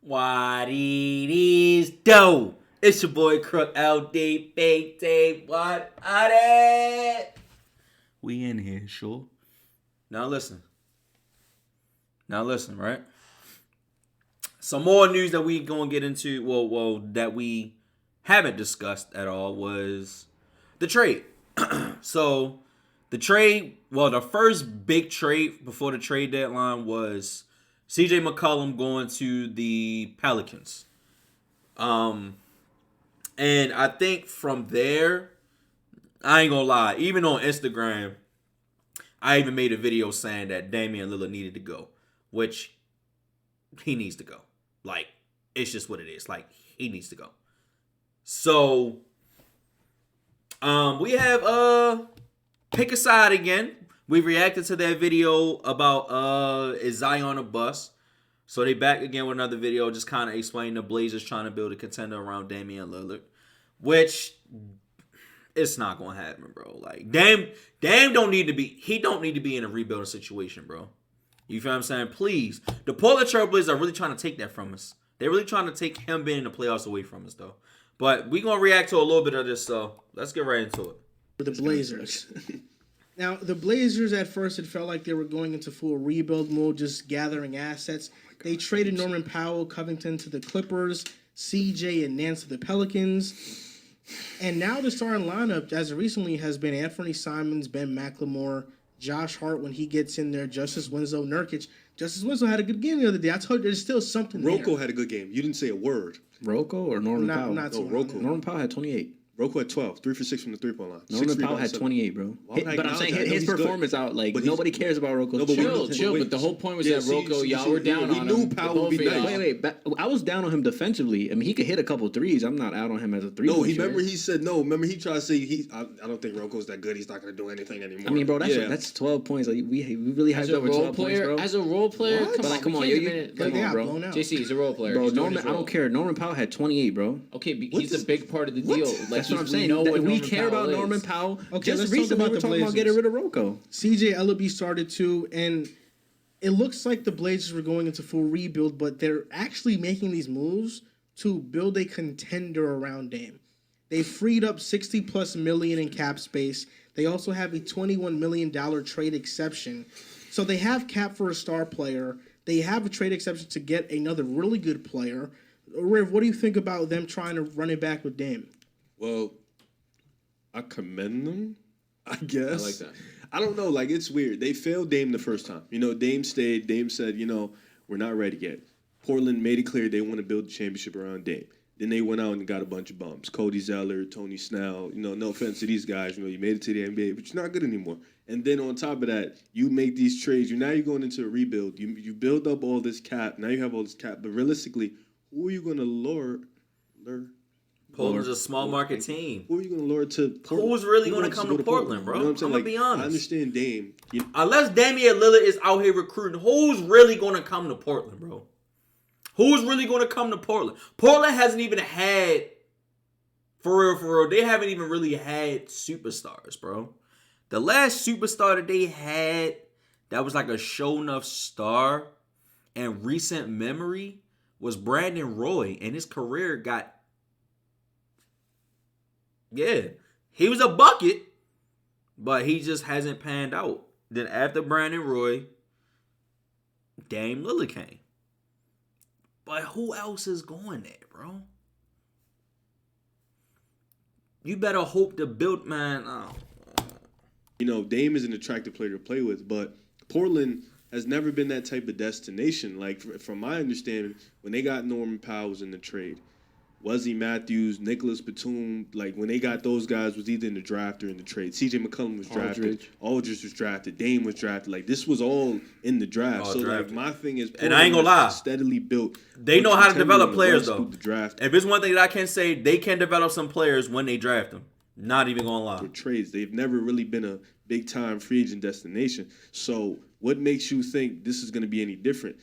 What it is, though? It's your boy Crook LD Big Day. What are it? We in here, sure. Now listen, right? Some more news that we gonna get into. Well, that we haven't discussed at all was the trade. So the trade. Well, the first big trade before the trade deadline was CJ McCollum going to the Pelicans. And I think from there, I ain't gonna lie, even on Instagram, I even made a video saying that Damien Lillard needed to go, which he needs to go. Like, it's just what it is. Like, he needs to go. So, we have pick a side again. We reacted to that video about is Zion a bust? So they back again with another video, just kind of explaining the Blazers trying to build a contender around Damien Lillard, which it's not gonna happen, bro. Like Dame don't need to be in a rebuilding situation, bro. You feel what I'm saying? Please, the Portland Trail Blazers are really trying to take that from us. They're really trying to take him being in the playoffs away from us, though. But we gonna react to a little bit of this, so let's get right into it. The Blazers. Now, the Blazers at first, it felt like they were going into full rebuild mode, just gathering assets. They traded Norman Powell, Covington to the Clippers, CJ and Nance to the Pelicans. And now the starting lineup, as of recently, has been Anthony Simons, Ben McLemore, Josh Hart when he gets in there, Justice Winslow, Nurkic. Justice Winslow had a good game the other day. I told you there's still something Rocco there. had a good game. You didn't say a word. Rocco or Norman Powell? Not No, Rocco. Norman Powell had 28. Rocco had 12, 3 for 6 from the three-point line. Norman Powell had 28, bro. But I'm saying his performance out, like, nobody cares about Rocco's performance. Chill, but the whole point was that Rocco, y'all were down on him. We knew Powell would be nice. Wait, I was down on him defensively. I mean, he could hit a couple threes. I'm not out on him as a three-point shooter. Remember he said no. Remember he tried to say I don't think Rocco's that good. He's not going to do anything anymore. I mean, bro, that's 12 points. Like, we really hyped over 12 points, bro. As a role player, come on, bro. JC, he's a role player. Bro, Norman, I don't care. Norman Powell had 28, bro. Okay, he's a big part of the deal. That's what I'm saying. We care about Norman Powell. Okay, Just let's recently talk we were talking about getting rid of Rocco. CJ Ellaby started too, and it looks like the Blazers were going into full rebuild, but they're actually making these moves to build a contender around Dame. They freed up $60+ million in cap space. They also have a $21 million trade exception. So they have cap for a star player. They have a trade exception to get another really good player. Riv, what do you think about them trying to run it back with Dame? Well, I commend them, I guess. I like that. I don't know. Like, it's weird. They failed Dame the first time. Dame stayed. Dame said, we're not ready yet. Portland made it clear they want to build a championship around Dame. Then they went out and got a bunch of bums. Cody Zeller, Tony Snell. No offense to these guys. You made it to the NBA, but you're not good anymore. And then on top of that, you make these trades. Now you're going into a rebuild. You build up all this cap. Now you have all this cap. But realistically, who are you going to lure? Portland's a small market team. Who are you going to lure to Portland? Who's really going to come to Portland, bro? You know what I'm saying? I'm going to be honest. I understand Dame. Unless Damian Lillard is out here recruiting, who's really going to come to Portland, bro? Who's really going to come to Portland? Portland hasn't even had, for real, they haven't even really had superstars, bro. The last superstar that they had that was like a show-enough star in recent memory was Brandon Roy, and his career got... Yeah, he was a bucket, but he just hasn't panned out. Then after Brandon Roy, Dame Lillard came. But who else is going there, bro? You better hope to build, man. Oh. Dame is an attractive player to play with, but Portland has never been that type of destination. Like, from my understanding, when they got Norman Powell in the trade, Wesley Matthews, Nicholas Batum, like when they got those guys was either in the draft or in the trade. CJ McCollum was drafted. Aldridge was drafted. Dame was drafted. Like, this was all in the draft. All so drafted. Like, my thing is, and I ain't gonna lie, steadily built. They know how to develop players though. The draft. If it's one thing that I can say, they can develop some players when they draft them. Not even gonna lie. For trades, they've never really been a big time free agent destination. So what makes you think this is gonna be any different?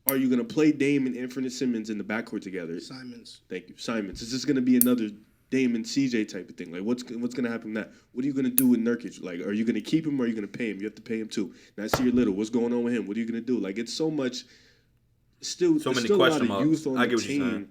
Are you going to play Dame and Anthony Simmons in the backcourt together? Simons. Thank you. Simons. Is this going to be another Dame and CJ type of thing? Like, what's going to happen with that? What are you going to do with Nurkic? Like, are you going to keep him or are you going to pay him? You have to pay him too. Nasir Little, what's going on with him? What are you going to do? Like, it's so much still So many still a lot question of youth marks. on I the get what you're saying. team.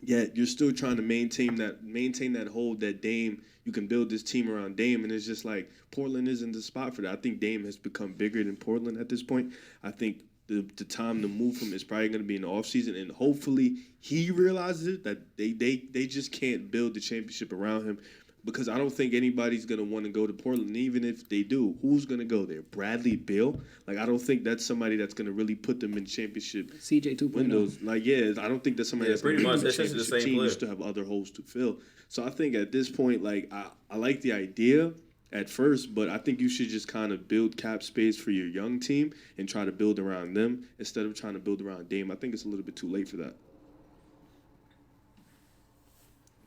Yet you're still trying to maintain that hold that Dame. You can build this team around Dame, and it's just like Portland isn't the spot for that. I think Dame has become bigger than Portland at this point. I think the time to move him is probably going to be in the offseason, and hopefully he realizes it that they just can't build the championship around him. Because I don't think anybody's going to want to go to Portland. Even if they do, who's going to go there? Bradley Beal? Like, I don't think that's somebody that's going to really put them in championship CJ 2.0. windows. Like, yeah, I don't think that's somebody that's going pretty to much. be in the That's just the championship same team. player. You still have other holes to fill. So I think at this point, like, I like the idea at first, but I think you should just kind of build cap space for your young team and try to build around them instead of trying to build around Dame. I think it's a little bit too late for that.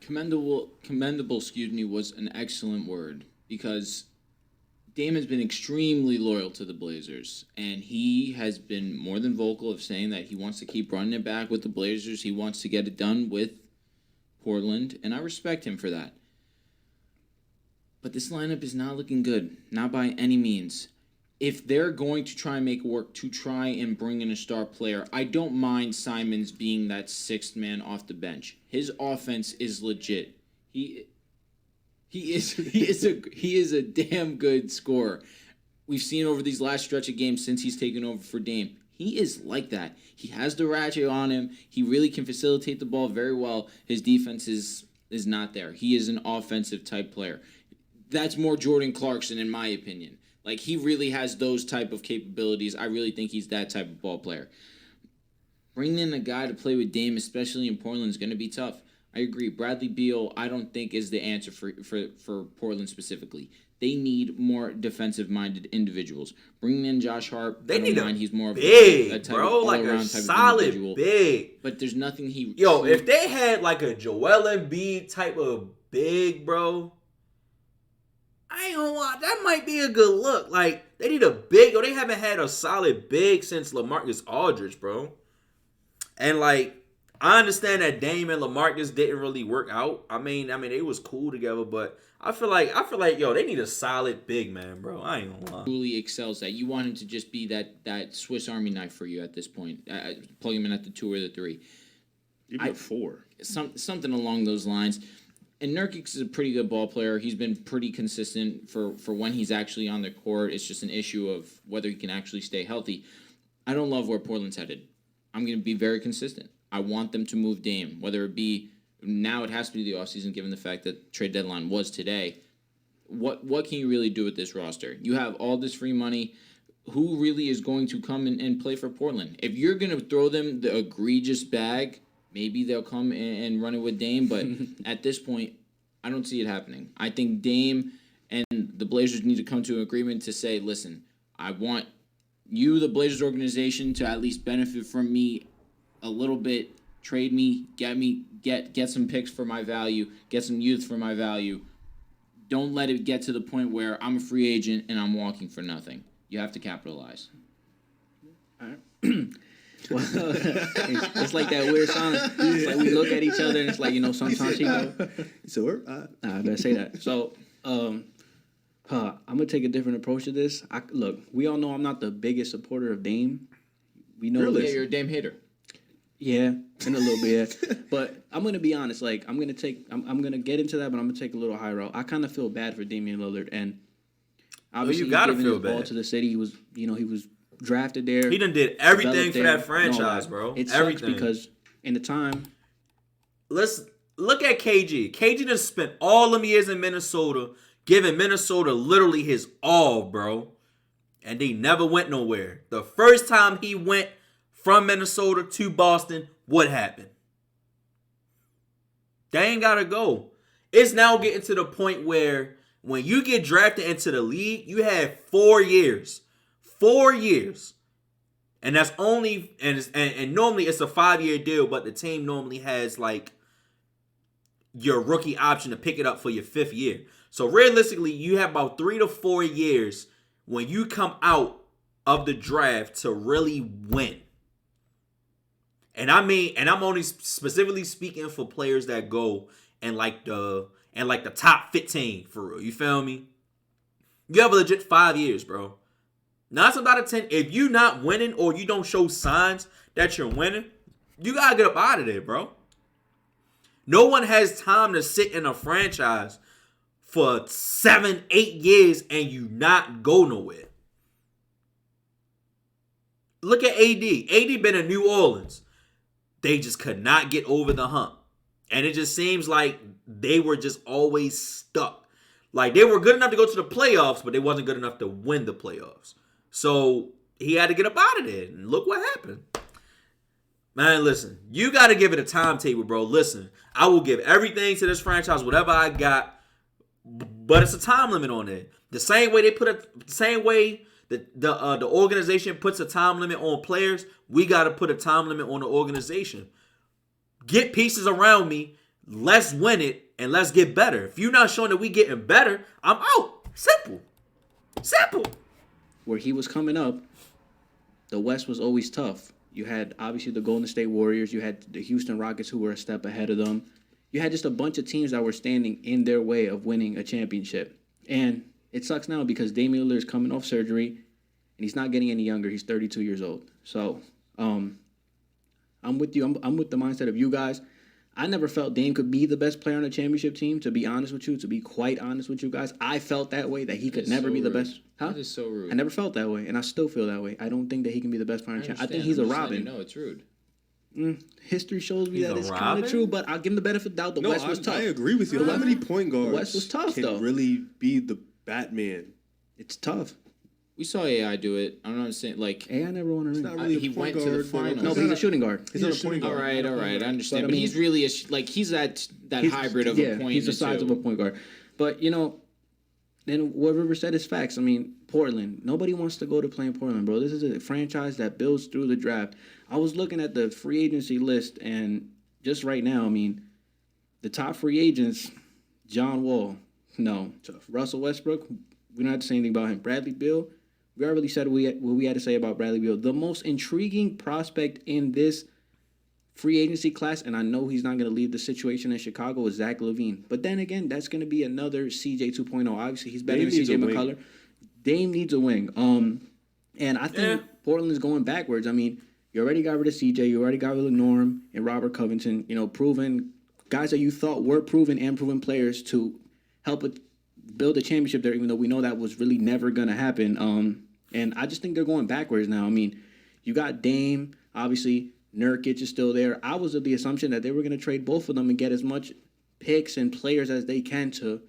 Commendable, was an excellent word because Dame has been extremely loyal to the Blazers, and he has been more than vocal of saying that he wants to keep running it back with the Blazers. He wants to get it done with Portland, and I respect him for that. But this lineup is not looking good, not by any means. If they're going to try and make it work to try and bring in a star player, I don't mind Simons being that sixth man off the bench. His offense is legit. He is a damn good scorer. We've seen over these last stretch of games since he's taken over for Dame. He is like that. He has the ratchet on him. He really can facilitate the ball very well. His defense is not there. He is an offensive type player. That's more Jordan Clarkson in my opinion. Like, he really has those type of capabilities. I really think he's that type of ball player. Bringing in a guy to play with Dame, especially in Portland, is going to be tough. I agree. Bradley Beal, I don't think is the answer for Portland specifically. They need more defensive-minded individuals. Bringing in Josh Hart, They need he's more of big, a type bro, of like a all-around type solid of individual. big. But there's nothing he... Yo, if they had like a Joel Embiid type of big, bro, I ain't gonna lie, that might be a good look. Like, they need a big, or they haven't had a solid big since LaMarcus Aldridge, bro. And like, I understand that Dame and LaMarcus didn't really work out. I mean, they was cool together, but I feel like, yo, they need a solid big man, bro. I ain't gonna lie. Truly excels that. You want him to just be that Swiss Army knife for you at this point. Plug him in at the 2 or the 3. Even a 4. Something along those lines. And Nurkic is a pretty good ball player. He's been pretty consistent for when he's actually on the court. It's just an issue of whether he can actually stay healthy. I don't love where Portland's headed. I'm going to be very consistent. I want them to move Dame, whether it be now it has to be the offseason given the fact that trade deadline was today. What can you really do with this roster? You have all this free money. Who really is going to come and play for Portland? If you're going to throw them the egregious bag, maybe they'll come and run it with Dame, but at this point, I don't see it happening. I think Dame and the Blazers need to come to an agreement to say, listen, I want you, the Blazers organization, to at least benefit from me a little bit. Trade me, get some picks for my value, get some youth for my value. Don't let it get to the point where I'm a free agent and I'm walking for nothing. You have to capitalize. All right. Well, it's like that weird silence. It's like we look at each other and it's like, sometimes So I better say that. So, I'm gonna take a different approach to this. Look, we all know I'm not the biggest supporter of Dame. We know Really? this. Yeah, you're a Dame hater. Yeah, in a little bit. Yeah. But I'm gonna be honest. Like, I'm gonna get into that, but I'm gonna take a little high route. I kind of feel bad for Damian Lillard, and obviously you gotta he's giving feel his ball bad. to the city. He was drafted there. He done did everything developed for there, that franchise, and all bro. It everything. sucks because in the time, Let's look at KG. KG done spent all them years in Minnesota, giving Minnesota literally his all, bro. And they never went nowhere. The first time he went from Minnesota to Boston, what happened? They ain't gotta go. It's now getting to the point where when you get drafted into the league, you have 4 years. 4 years. And that's only, and normally it's a 5-year deal, but the team normally has like your rookie option to pick it up for your 5th year. So realistically, you have about 3 to 4 years when you come out of the draft to really win. And I mean, and I'm only specifically speaking for players that go in like the top 15 for real. You feel me? You have a legit 5 years, bro. 9 times out of 10, if you not winning or you don't show signs that you're winning, you gotta get up out of there, bro. No one has time to sit in a franchise for 7, 8 years and you not go nowhere. Look at AD. AD been in New Orleans. They just could not get over the hump. And it just seems like they were just always stuck. Like, they were good enough to go to the playoffs, but they wasn't good enough to win the playoffs. So he had to get up out of there. And look what happened. Man, listen, you got to give it a timetable, bro. Listen, I will give everything to this franchise, whatever I got, but it's a time limit on it. The same way the organization puts a time limit on players, we got to put a time limit on the organization. Get pieces around me, let's win it, and let's get better. If you're not showing that we getting better, I'm out. Simple. Where he was coming up, the West was always tough. You had, obviously, the Golden State Warriors. You had the Houston Rockets, who were a step ahead of them. You had just a bunch of teams that were standing in their way of winning a championship. And it sucks now because Damien Lillard is coming off surgery, and he's not getting any younger. He's 32 years old. So, I'm with you. I'm with the mindset of you guys. I never felt Dame could be the best player on a championship team, to be honest with you, to be quite honest with you guys. I felt that way, that he could never be the best. Huh? That is so rude. I never felt that way, and I still feel that way. I don't think that he can be the best player on a championship. I think he's a Robin. No, it's rude. History shows me He's that a it's kind Robin? of true, but I'll give him the benefit of the doubt. The West was tough. I agree with you. How many point guards West was tough, can though. really be the Batman? It's tough. We saw AI do it. I don't understand. Like, Hey, I never won a ring. Not really he a point went to the guard, but- finals. No, but he's a shooting guard. He's not a point all guard. right, I understand. But, But, I mean, he's really he's that He's- hybrid of a point. He's the and size two. of a point guard. But, then what River said is facts. I mean, Portland. Nobody wants to go to play in Portland, bro. This is a franchise that builds through the draft. I was looking at the free agency list, and just right now, I mean, the top free agents, John Wall, no. Russell Westbrook, we don't have to say anything about him. Bradley Beal, we already said what we had to say about Bradley Beal. The most intriguing prospect in this free agency class, and I know he's not going to leave the situation in Chicago, is Zach LaVine. But then again, that's going to be another CJ 2.0. Obviously, he's better Dame than needs CJ a wing. McCullough. Dame needs a wing. And I think Portland is going backwards. I mean, you already got rid of CJ. You already got rid of Norm and Robert Covington. Proven guys that you thought were proven and proven players to help build a championship there, even though we know that was really never going to happen. And I just think they're going backwards now. I mean, you got Dame, obviously. Nurkic is still there. I was of the assumption that they were going to trade both of them and get as much picks and players as they can to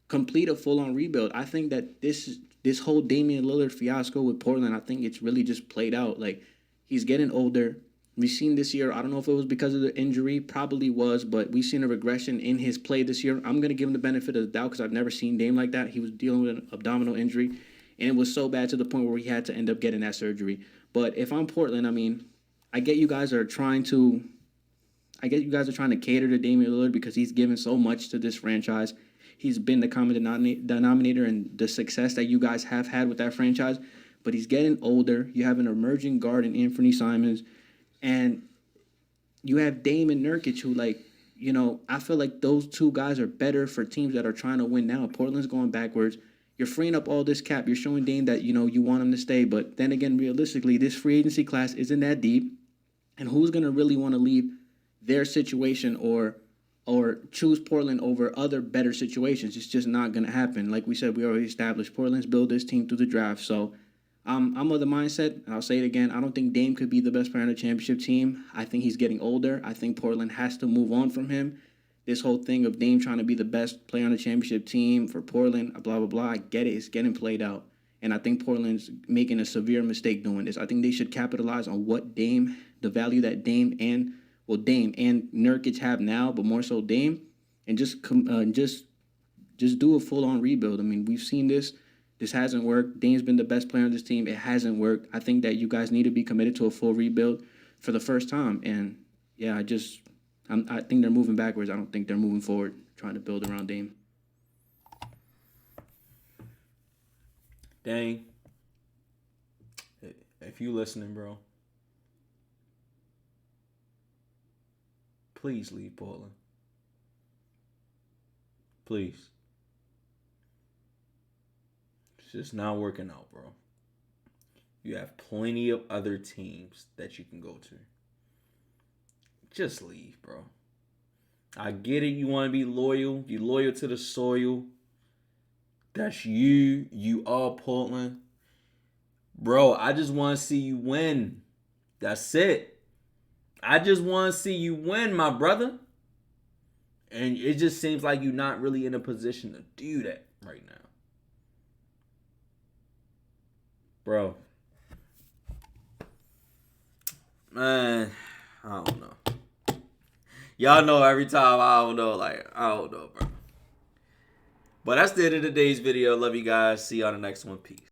complete a full-on rebuild. I think that this whole Damian Lillard fiasco with Portland, I think it's really just played out. Like, he's getting older. We've seen this year, I don't know if it was because of the injury, probably was, but we've seen a regression in his play this year. I'm going to give him the benefit of the doubt because I've never seen Dame like that. He was dealing with an abdominal injury, and it was so bad to the point where he had to end up getting that surgery. But if I'm Portland, I mean, I get you guys are trying to cater to Damian Lillard because he's given so much to this franchise. He's been the common denominator in the success that you guys have had with that franchise. But he's getting older. You have an emerging guard in Anthony Simons. And you have Dame and Nurkic who, I feel like those two guys are better for teams that are trying to win now. Portland's going backwards. You're freeing up all this cap. You're showing Dame that, you want him to stay. But then again, realistically, this free agency class isn't that deep. And who's going to really want to leave their situation or choose Portland over other better situations? It's just not going to happen. Like we said, we already established Portland's built this team through the draft. So I'm of the mindset, and I'll say it again, I don't think Dame could be the best player on a championship team. I think he's getting older. I think Portland has to move on from him. This whole thing of Dame trying to be the best player on a championship team for Portland, blah, blah, blah, I get it. It's getting played out. And I think Portland's making a severe mistake doing this. I think they should capitalize on what the value that Dame and Nurkic have now, but more so Dame, and just do a full-on rebuild. I mean, we've seen this. This hasn't worked. Dame's been the best player on this team. It hasn't worked. I think that you guys need to be committed to a full rebuild for the first time. And, yeah, I think they're moving backwards. I don't think they're moving forward, trying to build around Dame. Dang. If you listening, bro, please leave Portland. Please. It's just not working out, bro. You have plenty of other teams that you can go to. Just leave, bro. I get it. You want to be loyal. You loyal to the soil. That's you. You are Portland. Bro, I just want to see you win. That's it. I just want to see you win, my brother. And it just seems like you're not really in a position to do that right now. Bro. Man, I don't know. Y'all know every time I don't know, bro. But that's the end of today's video. Love you guys. See you on the next one. Peace.